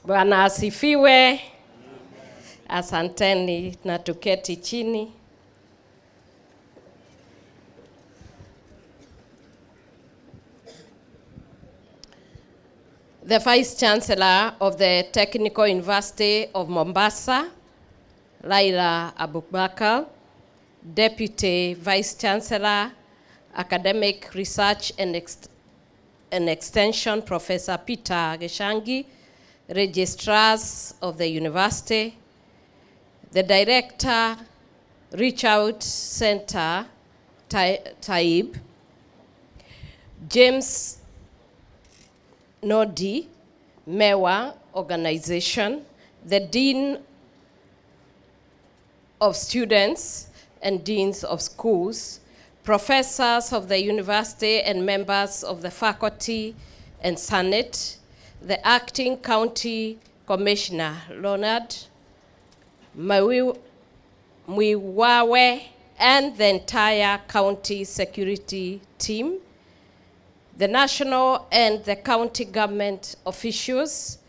Bwana asifiwe. Asanteni na tuketi chini. The Vice Chancellor of the Technical University of Mombasa, Laila Abubakar, Deputy Vice Chancellor, Academic Research and Extension, Professor Peter Geshangi, Registrars of the University, the Director, Reach Out Center, Taib, James Nodi, MEWA Organization, the Dean of Students and Deans of Schools, professors of the university and members of the faculty and Senate, the Acting County Commissioner, Leonard Mwiwawe, and the entire county security team, the national and the county government officials,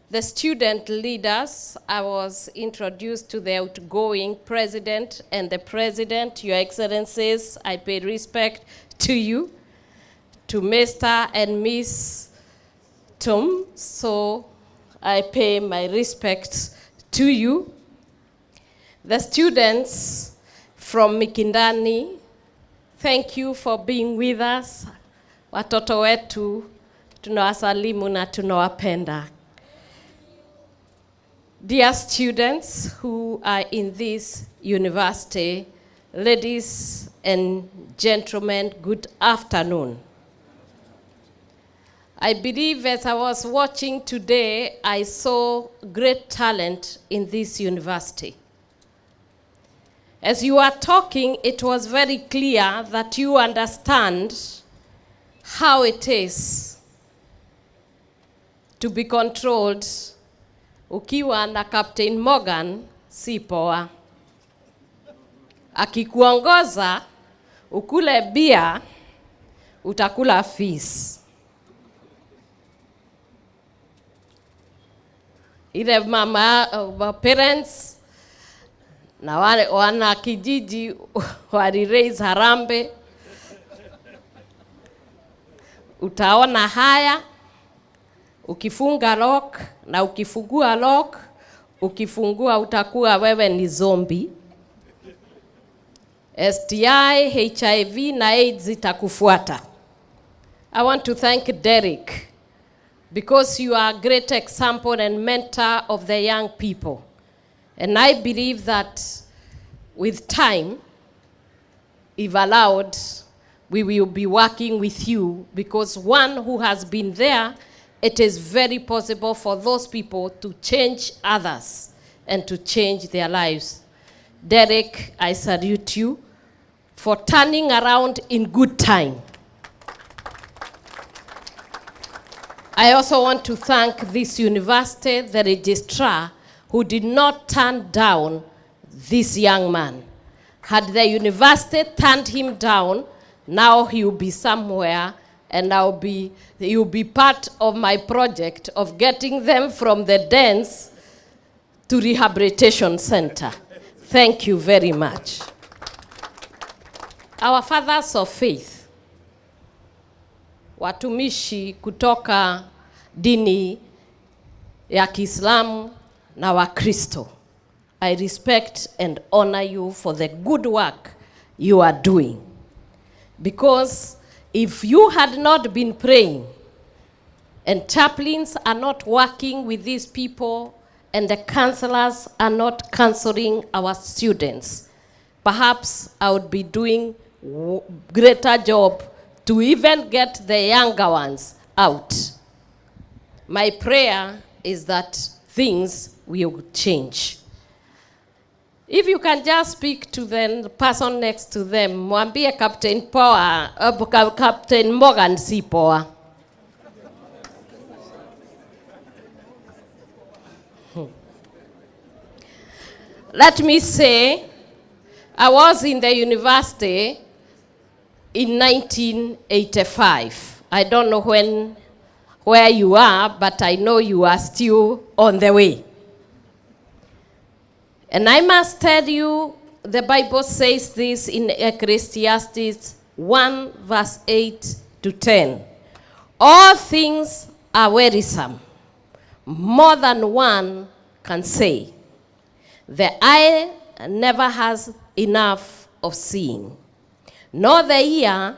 the student leaders. I was introduced to the outgoing president and the president. Your Excellencies, I pay respect to you, to Mr. and Miss Tom, so I pay my respects to you. The students from Mikindani, thank you for being with us. Watoto wetu, tunawasalimu na tunawapenda. Dear students who are in this university, ladies and gentlemen, good afternoon. I believe as I was watching today, I saw great talent in this university. As you are talking, it was very clear that you understand how it is to be controlled. Ukiwa na Captain Morgan, si poa. Akikuongoza, ukule bia, utakula fees. Ile mama, parents, na wana kijiji, wali raise harambe. Utaona haya, ukifunga lock, na ukifungua lock, ukifungua utakuwa wewe ni zombie. STI, HIV na AIDS itakufuata. I want to thank Derek because you are a great example and mentor of the young people. And I believe that with time, if allowed, we will be working with you, because one who has been there, it is very possible for those people to change others and to change their lives. Derek, I salute you for turning around in good time. I also want to thank this university, the registrar, who did not turn down this young man. Had the university turned him down, now he will be somewhere, and he will be part of my project of getting them from the dens to rehabilitation center. Thank you very much. Our fathers of faith, watumishi kutoka dini ya Kiislamu na Wakristo, I respect and honor you for the good work you are doing. Because if you had not been praying, and chaplains are not working with these people, and the counselors are not counseling our students, perhaps I would be doing greater job to even get the younger ones out. My prayer is that things will change. If you can just speak to the person next to them, mwambie Captain Captain Morgan si poa. Let me say, I was in the university in 1985. I don't know when where you are, but I know you are still on the way. And I must tell you, the Bible says this in Ecclesiastes 1 verse 8 to 10. All things are wearisome, more than one can say. The eye never has enough of seeing, nor the ear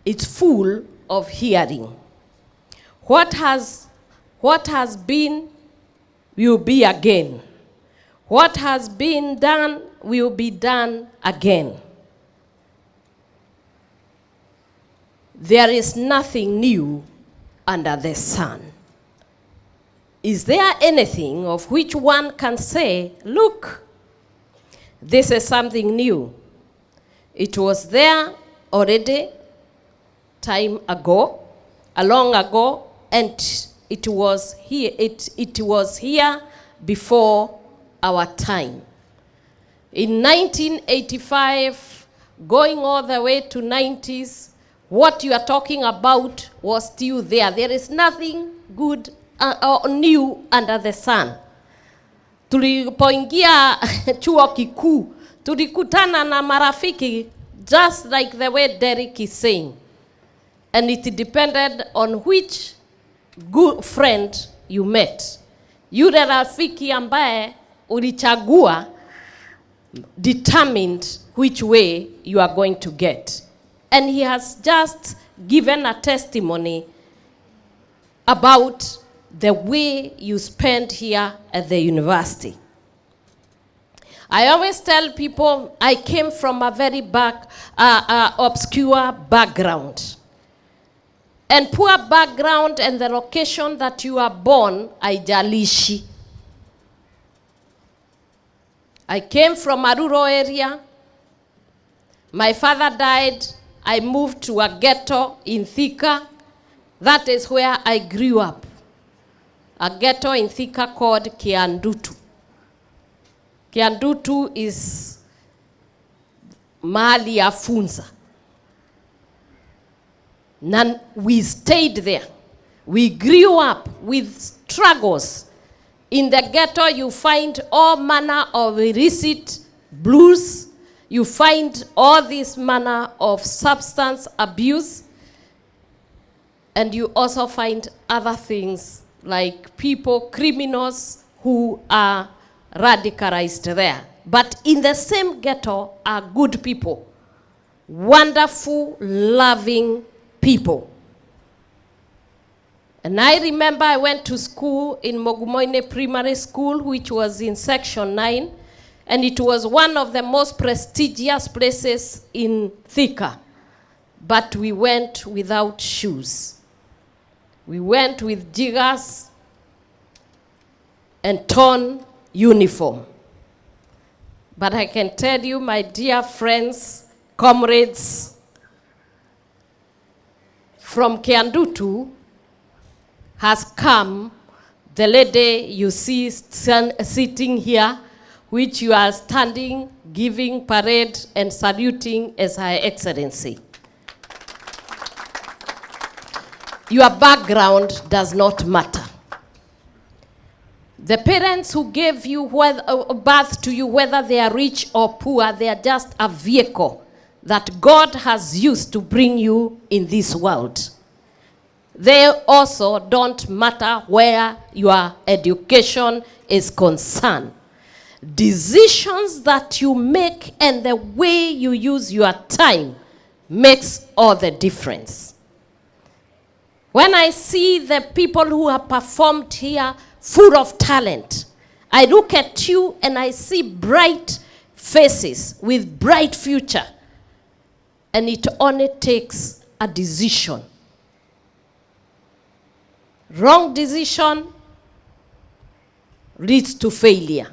is full of hearing. What has been will be again. What has been done will be done again. There is nothing new under the sun. Is there anything of which one can say, look, this is something new? It was there already time ago, a long ago, and it was here before our time. In 1985, going all the way to 90s, what you are talking about was still there. There is nothing good or new under the sun. Tulipoingia chuo kikuu, tulikutana na marafiki, just like the way Derek is saying. And it depended on which good friend you met. Yule rafiki ambaye ulichagua determined which way you are going to get. And he has just given a testimony about the way you spent here at the university. I always tell people I came from a very obscure background. And poor background and the location that you are born, haijalishi. I came from a rural area. My father died. I moved to a ghetto in Thika. That is where I grew up. A ghetto in Thika called Kiandutu. Kiandutu is mahali ya funza. And we stayed there. We grew up with struggles. In the ghetto, you find all manner of illicit blues. You find all this manner of substance abuse. And you also find other things like people, criminals who are radicalized there. But in the same ghetto are good people. Wonderful, loving people. And I remember I went to school in Mogumoine Primary School, which was in Section 9, and it was one of the most prestigious places in Thika. But we went without shoes. We went with jiggers and torn uniform. But I can tell you, my dear friends, comrades, from Kiandutu has come the lady you see sitting here, which you are standing, giving parade and saluting as Her Excellency. Your background does not matter. The parents who gave you birth to you, whether they are rich or poor, they are just a vehicle that God has used to bring you in this world. They also don't matter where your education is concerned. Decisions that you make and the way you use your time makes all the difference. When I see the people who have performed here full of talent, I look at you and I see bright faces with bright future. And it only takes a decision. Wrong decision leads to failure.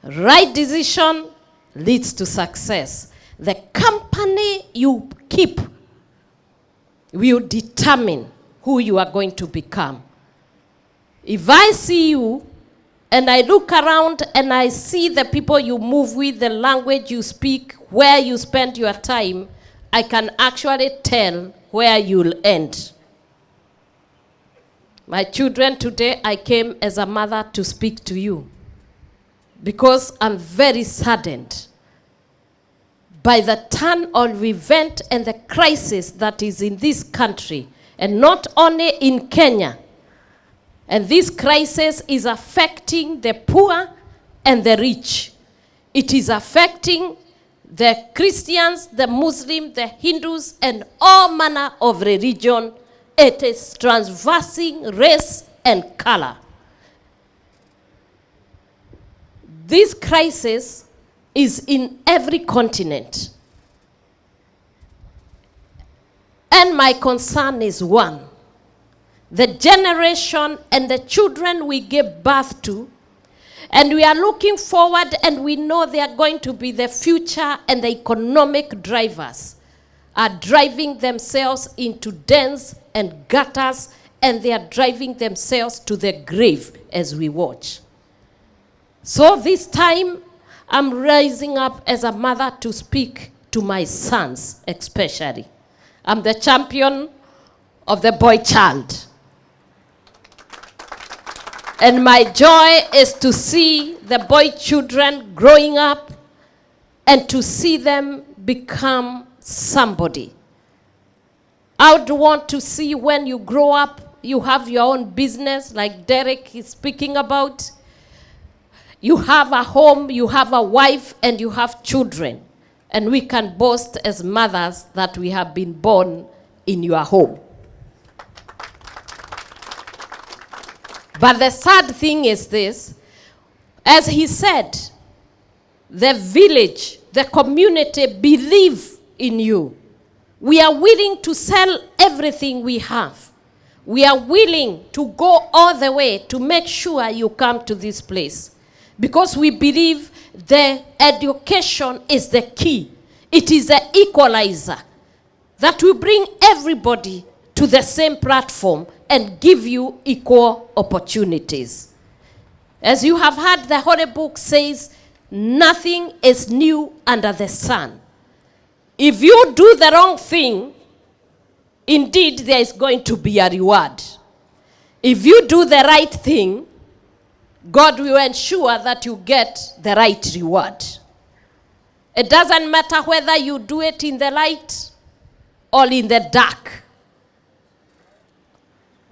Right decision leads to success. The company you keep will determine who you are going to become. If I see you and I look around and I see the people you move with, the language you speak, where you spend your time, I can actually tell where you'll end. My children, today I came as a mother to speak to you because I'm very saddened by the turn of event and the crisis that is in this country, and not only in Kenya. And this crisis is affecting the poor and the rich. It is affecting the Christians, the Muslims, the Hindus, and all manner of religion. It is transversing race and color. This crisis is in every continent. And my concern is one: the generation and the children we give birth to, and we are looking forward, and we know they are going to be the future and the economic drivers, are driving themselves into dens and gutters, and they are driving themselves to the grave as we watch. So this time, I'm rising up as a mother to speak to my sons especially. I'm the champion of the boy child. And my joy is to see the boy children growing up and to see them become somebody. I would want to see when you grow up, you have your own business, like Derek is speaking about. You have a home, you have a wife, and you have children. And we can boast as mothers that we have been born in your home. But the sad thing is this: as he said, the village, the community believe in you. We are willing to sell everything we have. We are willing to go all the way to make sure you come to this place, because we believe the education is the key. It is the equalizer that will bring everybody to the same platform and give you equal opportunities. As you have heard, the Holy Book says, nothing is new under the sun. If you do the wrong thing, indeed there is going to be a reward. If you do the right thing, God will ensure that you get the right reward. It doesn't matter whether you do it in the light or in the dark.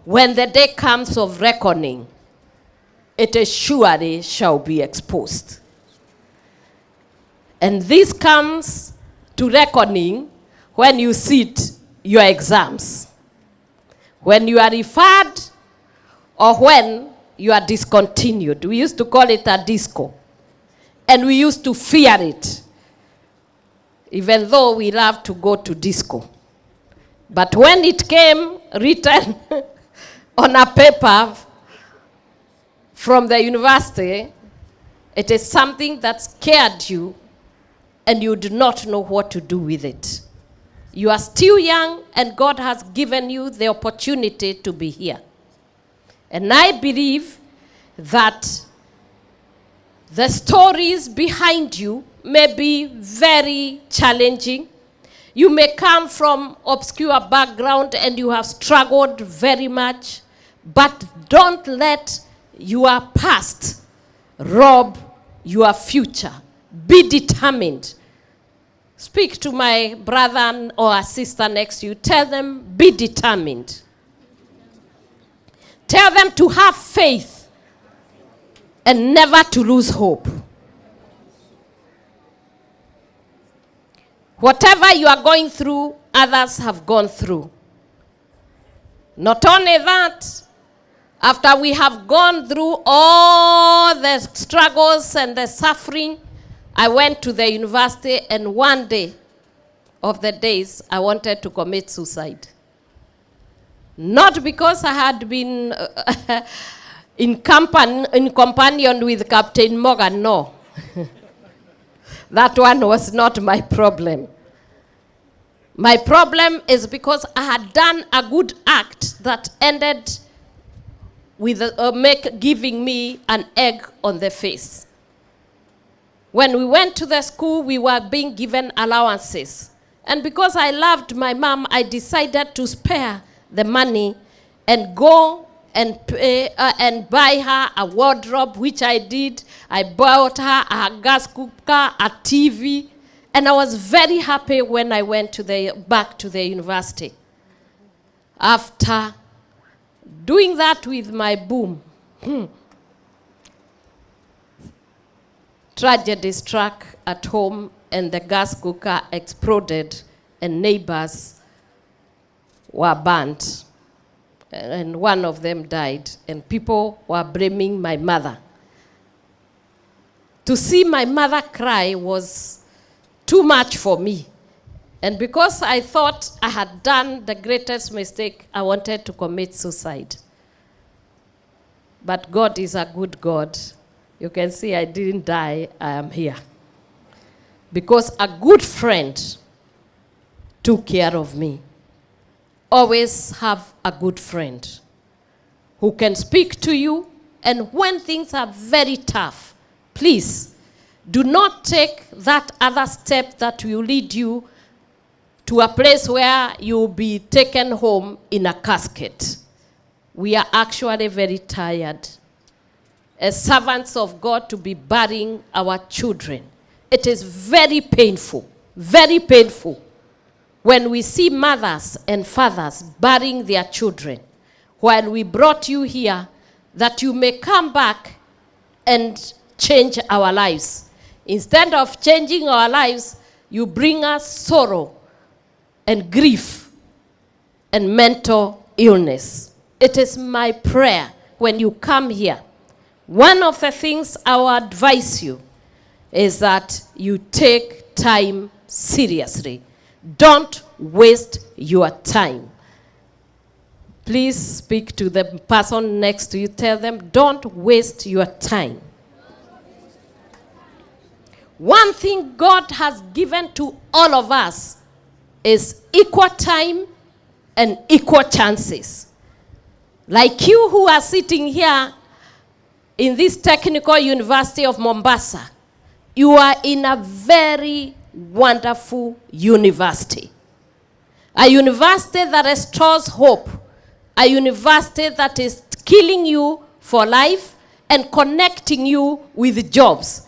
When the day comes of reckoning, it is surely shall be exposed. And this comes to reckoning when you sit your exams, when you are referred, or when you are discontinued. We used to call it a disco. And we used to fear it, even though we love to go to disco. But when it came written on a paper from the university, it is something that scared you and you do not know what to do with it. You are still young and God has given you the opportunity to be here. And I believe that the stories behind you may be very challenging. You may come from obscure background and you have struggled very much, but don't let your past rob your future. Be determined. Speak to my brother or a sister next to you. Tell them, be determined. Tell them to have faith and never to lose hope. Whatever you are going through, others have gone through. Not only that, after we have gone through all the struggles and the suffering, I went to the university, and one day of the days, I wanted to commit suicide. Not because I had been in companion with Captain Morgan, no. That one was not my problem. My problem is because I had done a good act that ended with giving me an egg on the face. When we went to the school, we were being given allowances. And because I loved my mom, I decided to spare the money and go and buy her a wardrobe, which I did. I bought her a gas cooker, a TV, and I was very happy when I went back to the university. After doing that with my boom, tragedy struck at home, and the gas cooker exploded, and neighbors were burnt. And one of them died, and people were blaming my mother. To see my mother cry was too much for me. And because I thought I had done the greatest mistake, I wanted to commit suicide. But God is a good God. You can see I didn't die, I am here. Because a good friend took care of me. Always have a good friend who can speak to you, and when things are very tough, please do not take that other step that will lead you to a place where you'll be taken home in a casket. We are actually very tired as servants of God to be burying our children. It is very painful when we see mothers and fathers burying their children while we brought you here that you may come back and change our lives. Instead of changing our lives, you bring us sorrow and grief and mental illness. It is my prayer when you come here, one of the things I will advise you is that you take time seriously. Don't waste your time. Please speak to the person next to you. Tell them, don't waste your time. One thing God has given to all of us is equal time and equal chances. Like you who are sitting here in this Technical University of Mombasa, you are in a very wonderful university. A university that restores hope. A university that is killing you for life and connecting you with jobs.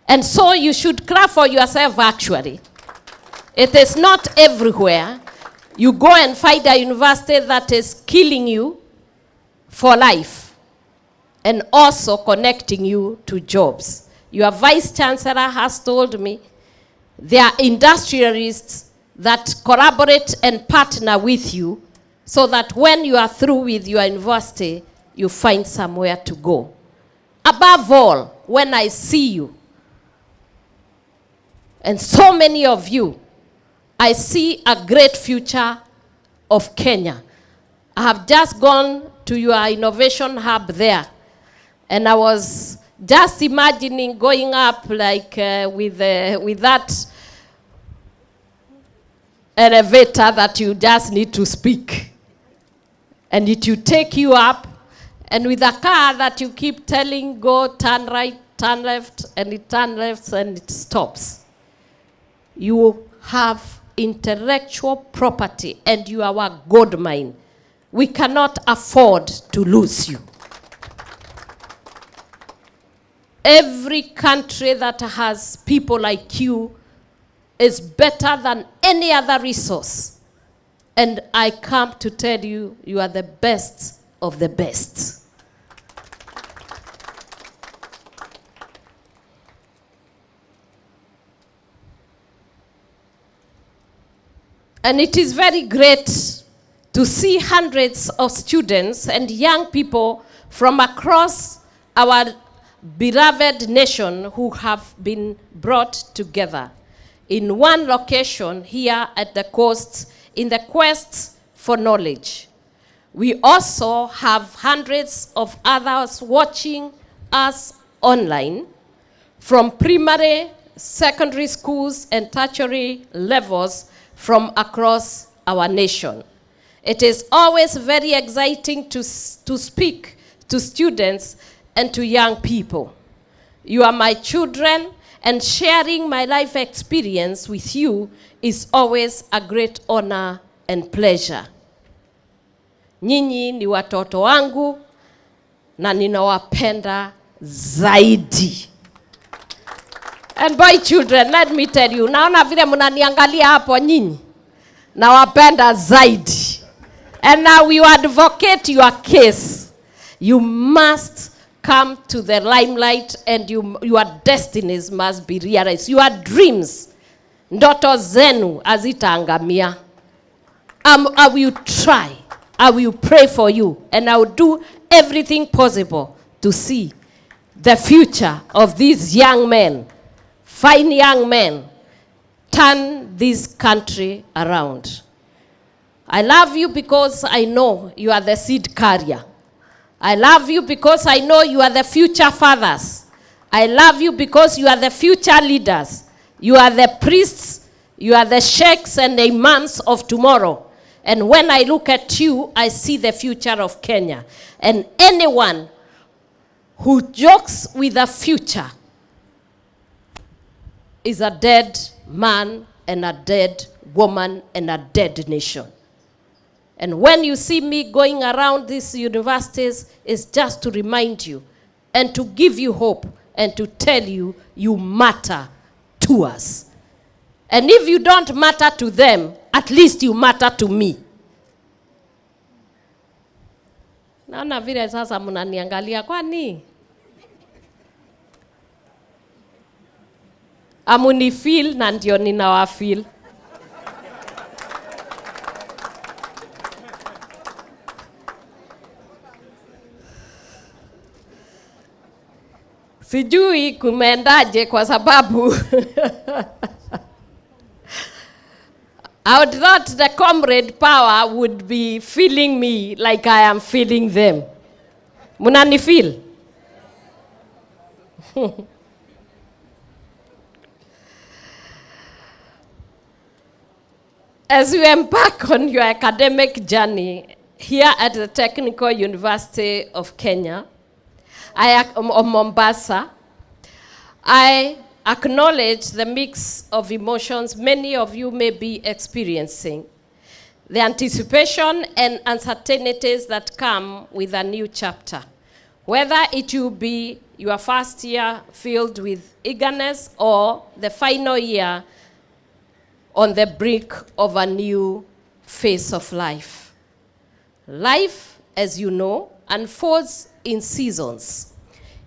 And so you should clap for yourself, actually. It is not everywhere. You go and find a university that is killing you for life and also connecting you to jobs. Your vice chancellor has told me there are industrialists that collaborate and partner with you so that when you are through with your university, you find somewhere to go. Above all, when I see you, and so many of you, I see a great future of Kenya. I have just gone to your innovation hub there, and I was just imagining going up like with that elevator that you just need to speak. And it will take you up, and with a car that you keep telling, go, turn right, turn left, and it turns left and it stops. You have intellectual property, and you are a gold mine. We cannot afford to lose you. Every country that has people like you is better than any other resource. And I come to tell you, you are the best of the best. And it is very great to see hundreds of students and young people from across our beloved nation who have been brought together in one location here at the coast in the quest for knowledge. We also have hundreds of others watching us online from primary, secondary schools, and tertiary levels from across our nation. It is always very exciting to speak to students and to young people. You are my children, and sharing my life experience with you is always a great honor and pleasure. Nyinyi ni watoto wangu na ninawapenda zaidi. And boy children, let me tell you, naona vile mnaniangalia hapo nyinyi, nawapenda zaidi. And now we advocate your case. You must come to the limelight and your destinies must be realized. Your dreams, ndoto zenu hazitaangamia. I will try. I will pray for you. And I will do everything possible to see the future of these young men, fine young men, turn this country around. I love you because I know you are the seed carrier. I love you because I know you are the future fathers. I love you because you are the future leaders. You are the priests, you are the sheikhs and the imams of tomorrow. And when I look at you, I see the future of Kenya. And anyone who jokes with the future is a dead man and a dead woman and a dead nation. And when you see me going around these universities, it's just to remind you and to give you hope and to tell you you matter to us. And if you don't matter to them, at least you matter to me. Naona vile sasa mnaniangalia kwani? Amunifeel na ndio ninawafeel. Sijui kumeendaje kwa sababu I would thought the comrade power would be feeling me like I am feeling them. Munani feel? As you embark on your academic journey here at the Technical University of Kenya, of Mombasa, I acknowledge the mix of emotions many of you may be experiencing, the anticipation and uncertainties that come with a new chapter, whether it will be your first year filled with eagerness or the final year on the brink of a new phase of life. Life, as you know, unfolds in seasons,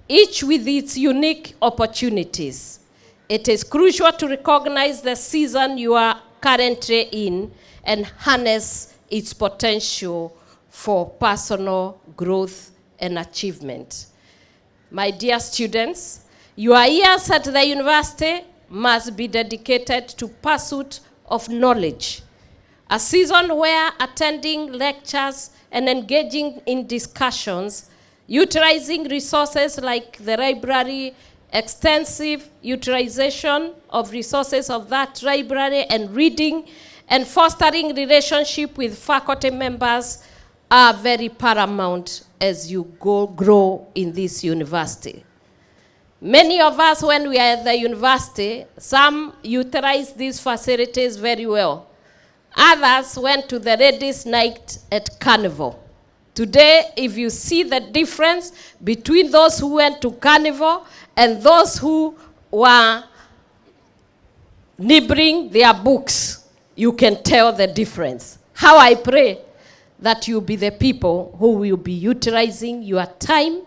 each with its unique opportunities. It is crucial to recognize the season you are currently in and harness its potential for personal growth and achievement. My dear students, your years at the university must be dedicated to pursuit of knowledge, a season where attending lectures and engaging in discussions, utilizing resources like the library, extensive utilization of resources of that library and reading, and fostering relationship with faculty members are very paramount as you grow in this university. Many of us, when we are at the university, some utilize these facilities very well. Others went to the ladies' night at Carnival. Today, if you see the difference between those who went to Carnival and those who were nibbling their books, you can tell the difference. How I pray that you be the people who will be utilizing your time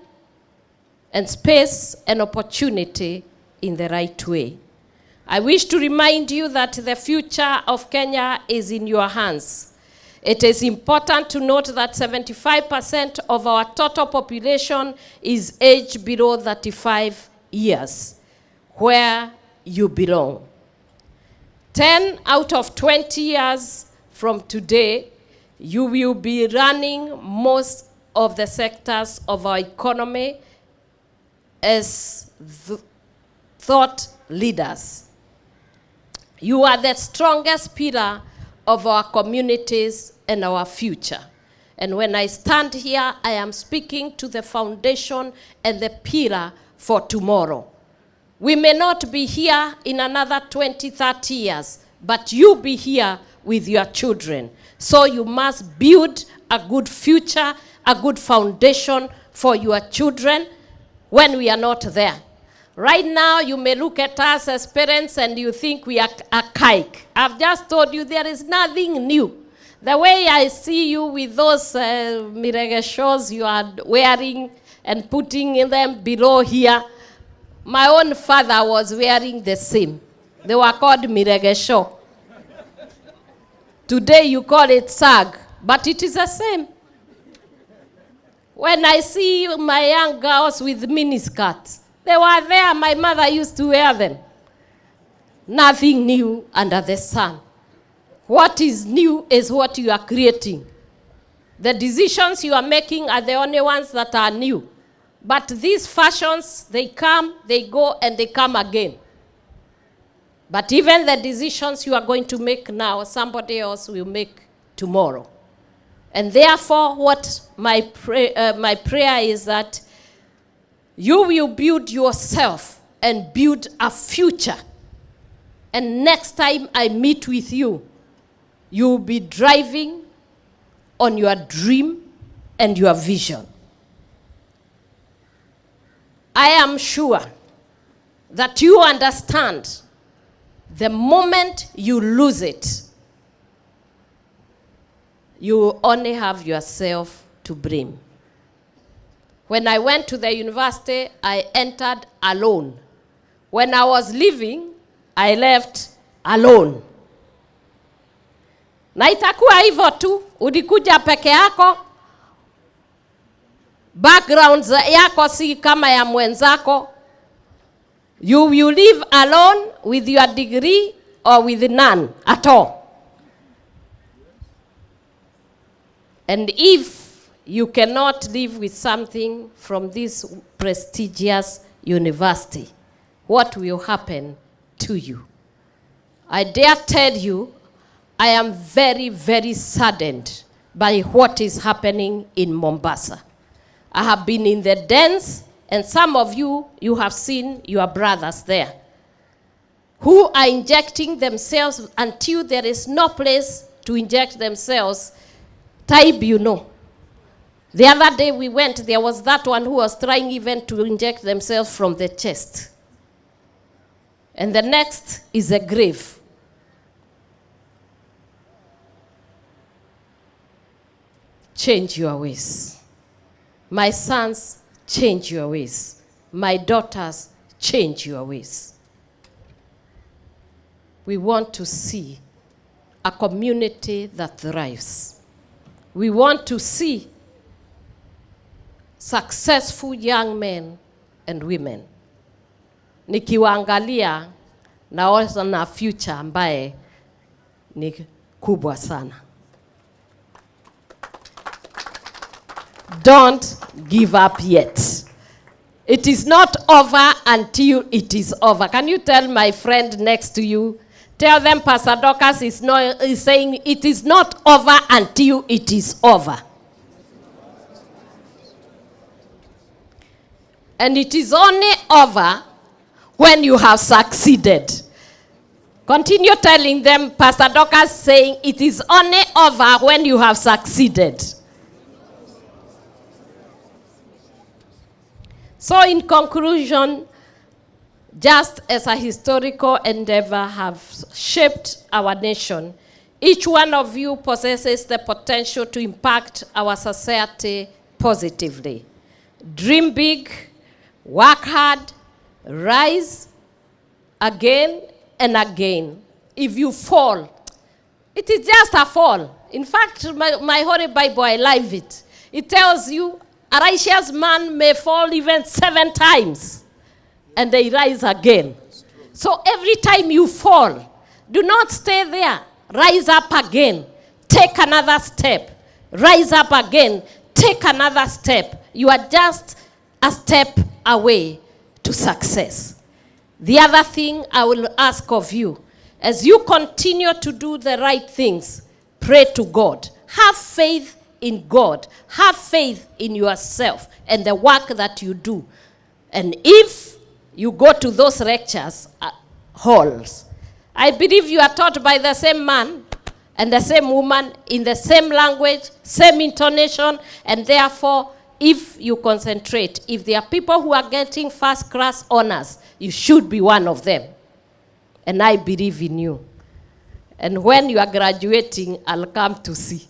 and space and opportunity in the right way. I wish to remind you that the future of Kenya is in your hands. It is important to note that 75% of our total population is aged below 35 years, where you belong. 10 out of 20 years from today, you will be running most of the sectors of our economy as thought leaders. You are the strongest pillar of our communities and our future. And when I stand here, I am speaking to the foundation and the pillar for tomorrow. We may not be here in another 20, 30 years, but you be here with your children. So you must build a good future, a good foundation for your children when we are not there. Right now, you may look at us as parents and you think we are archaic. I've just told you there is nothing new. The way I see you with those mirege you are wearing and putting in them below here, my own father was wearing the same. They were called mirege. Today you call it sag, but it is the same. When I see my young girls with miniskirts, they were there, my mother used to wear them. Nothing new under the sun. What is new is what you are creating. The decisions you are making are the only ones that are new. But these fashions, they come, they go, and they come again. But even the decisions you are going to make now, somebody else will make tomorrow. And therefore, what my prayer is that you will build yourself and build a future. And next time I meet with you, you will be driving on your dream and your vision. I am sure that you understand the moment you lose it, you only have yourself to blame. When I went to the university, I entered alone. When I was leaving, I left alone. Na itakuwa hivyo tu, ulikuja peke yako, background yako si kama ya mwenzako. You will live alone with your degree or with none at all. And if you cannot live with something from this prestigious university, what will happen to you? I dare tell you, I am very, very saddened by what is happening in Mombasa. I have been in the dens, and some of you have seen your brothers there, who are injecting themselves until there is no place to inject themselves. Type, you know. The other day we went, there was that one who was trying even to inject themselves from the chest. And the next is a grave. Change your ways. My sons, change your ways. My daughters, change your ways. We want to see a community that thrives. We want to see successful young men and women. Nikiwaangalia naona na future ambaye ni kubwa sana. Don't give up yet. It is not over until it is over. Can you tell my friend next to you? Tell them Pastor Dorcas is saying it is not over until it is over. And it is only over when you have succeeded. Continue telling them, Pastor Dorcas saying it is only over when you have succeeded. So in conclusion, just as a historical endeavor have shaped our nation, each one of you possesses the potential to impact our society positively. Dream big, work hard, rise again and again. If you fall, it is just a fall. In fact, my Holy Bible, I love it. It tells you a righteous man may fall even 7 times and they rise again. So every time you fall, do not stay there. Rise up again. Take another step. Rise up again. Take another step. You are just a step away to success. The other thing I will ask of you, as you continue to do the right things, pray to God. Have faith in God. Have faith in yourself and the work that you do. And if you go to those lectures, halls, I believe you are taught by the same man, and the same woman in the same language, same intonation, and therefore, if you concentrate, if there are people who are getting first-class honors, you should be one of them. And I believe in you. And when you are graduating, I'll come to see.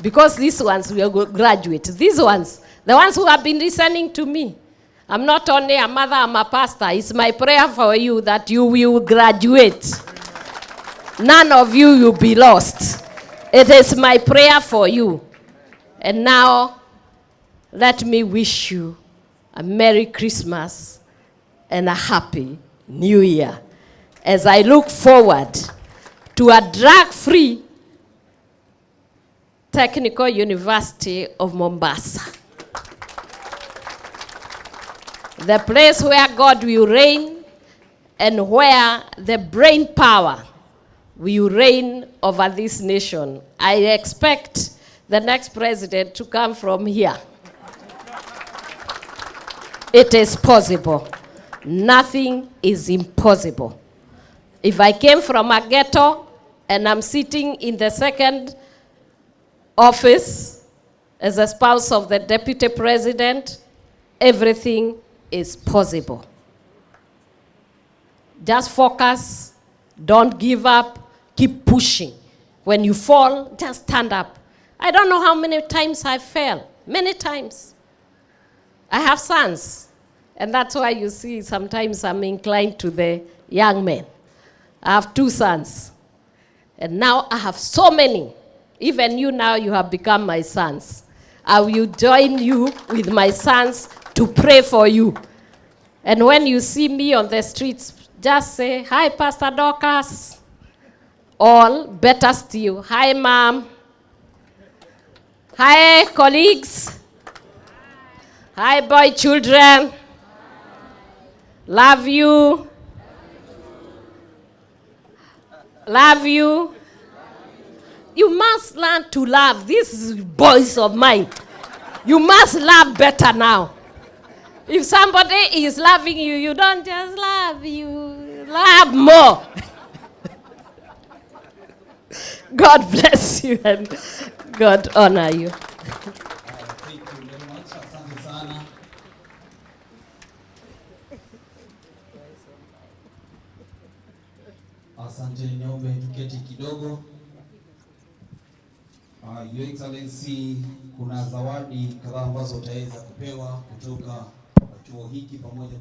Because these ones will graduate. These ones, the ones who have been listening to me, I'm not only a mother, I'm a pastor. It's my prayer for you that you will graduate. None of you will be lost. It is my prayer for you. And now, let me wish you a Merry Christmas and a Happy New Year, as I look forward to a drug-free Technical University of Mombasa. The place where God will reign and where the brain power will reign over this nation. I expect the next president to come from here. It is possible. Nothing is impossible. If I came from a ghetto and I'm sitting in the second office as a spouse of the deputy president, everything is possible. Just focus, don't give up, keep pushing. When you fall, just stand up. I don't know how many times I fell, many times. I have sons, and that's why you see sometimes I'm inclined to the young men. I have 2 sons, and now I have so many. Even you now, you have become my sons. I will join you with my sons to pray for you. And when you see me on the streets, just say, "Hi, Pastor Dorcas." Or better still, "Hi, Mom." "Hi, colleagues." "Hi, boy children." "Love you." "Love you." You must learn to love. These boys of mine, you must love better now. If somebody is loving you, you don't just love, you love more. God bless you and God honor you. Thank you very much. Asante sana. Asante, niombe tuketi kidogo. Your Excellency, kuna zawadi kadhaa ambazo utaweza kupewa kutoka chuo hiki pamoja